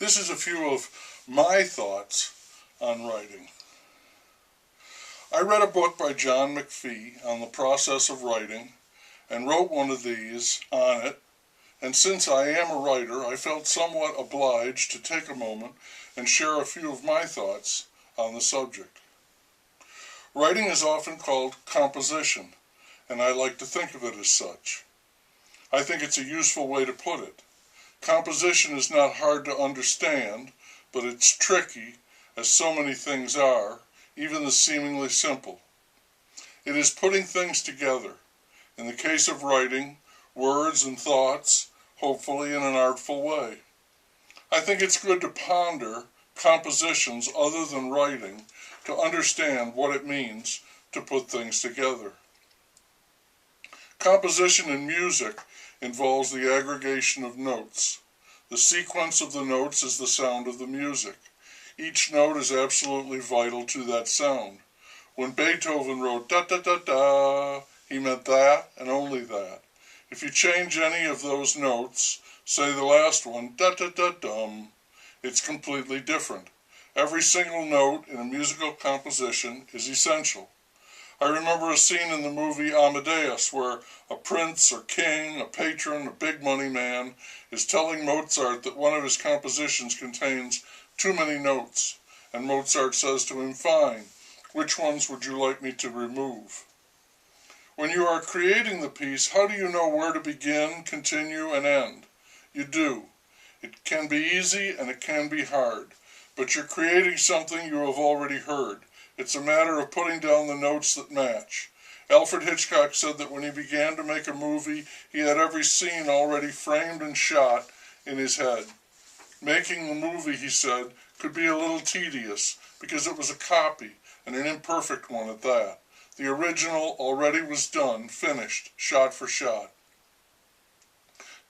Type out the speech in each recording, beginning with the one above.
This is a few of my thoughts on writing. I read a book by John McPhee on the process of writing and wrote one of these on it, and since I am a writer, I felt somewhat obliged to take a moment and share a few of my thoughts on the subject. Writing is often called composition, and I like to think of it as such. I think it's a useful way to put it. Composition is not hard to understand, but it's tricky, as so many things are, even the seemingly simple. It is putting things together. In the case of writing, words and thoughts, hopefully in an artful way. I think it's good to ponder compositions other than writing to understand what it means to put things together. Composition in music involves the aggregation of notes. The sequence of the notes is the sound of the music. Each note is absolutely vital to that sound. When Beethoven wrote da-da-da-da, he meant that and only that. If you change any of those notes, say the last one, da-da-da-dum, it's completely different. Every single note in a musical composition is essential. I remember a scene in the movie Amadeus where a prince or king, a patron, a big money man is telling Mozart that one of his compositions contains too many notes, and Mozart says to him, "Fine, which ones would you like me to remove?" When you are creating the piece, how do you know where to begin, continue, and end? You do. It can be easy and it can be hard, but you're creating something you have already heard. It's a matter of putting down the notes that match. Alfred Hitchcock said that when he began to make a movie, he had every scene already framed and shot in his head. Making the movie, he said, could be a little tedious because it was a copy, and an imperfect one at that. The original already was done, finished, shot for shot.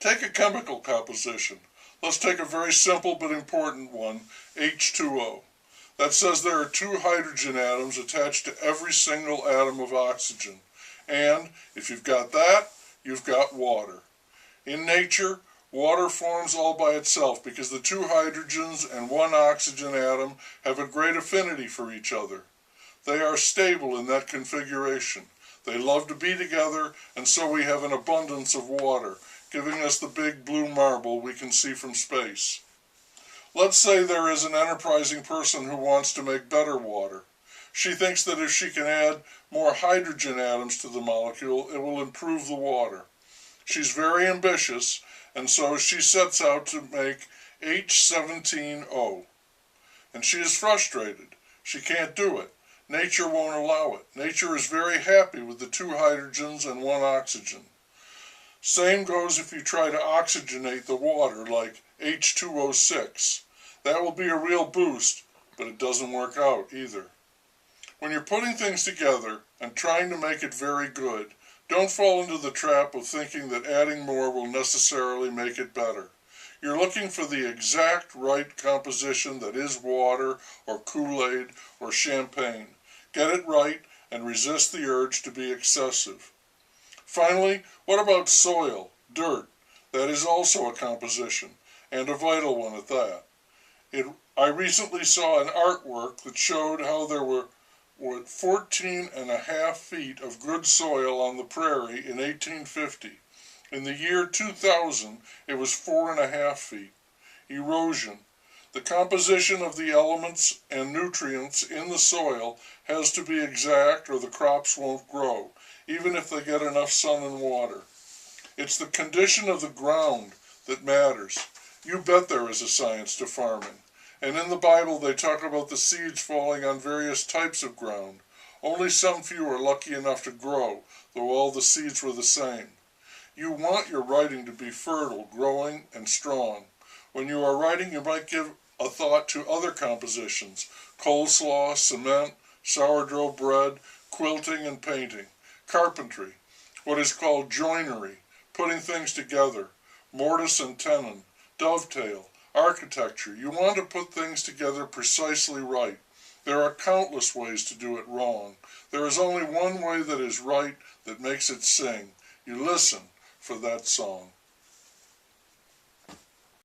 Take a chemical composition. Let's take a very simple but important one, H2O. That says there are 2 hydrogen atoms attached to every single atom of oxygen. And if you've got that, you've got water. In nature, water forms all by itself because the 2 hydrogens and 1 oxygen atom have a great affinity for each other. They are stable in that configuration. They love to be together, and so we have an abundance of water, giving us the big blue marble we can see from space. Let's say there is an enterprising person who wants to make better water. She thinks that if she can add more hydrogen atoms to the molecule, it will improve the water. She's very ambitious, and so she sets out to make H17O. And she is frustrated. She can't do it. Nature won't allow it. Nature is very happy with the 2 hydrogens and 1 oxygen. Same goes if you try to oxygenate the water like H2O6. That will be a real boost, but it doesn't work out either. When you're putting things together and trying to make it very good, don't fall into the trap of thinking that adding more will necessarily make it better. You're looking for the exact right composition that is water or Kool-Aid or champagne. Get it right and resist the urge to be excessive. Finally, what about soil, dirt? That is also a composition, and a vital one at that. I recently saw an artwork that showed how there were 14.5 feet of good soil on the prairie in 1850. In the year 2000, it was 4.5 feet. Erosion. The composition of the elements and nutrients in the soil has to be exact or the crops won't grow, even if they get enough sun and water. It's the condition of the ground that matters. You bet there is a science to farming. And in the Bible they talk about the seeds falling on various types of ground. Only some few are lucky enough to grow, though all the seeds were the same. You want your writing to be fertile, growing, and strong. When you are writing, you might give a thought to other compositions: coleslaw, cement, sourdough bread, quilting and painting, carpentry, what is called joinery, putting things together, mortise and tenon, dovetail, architecture. You want to put things together precisely right. There are countless ways to do it wrong. There is only one way that is right that makes it sing. You listen for that song.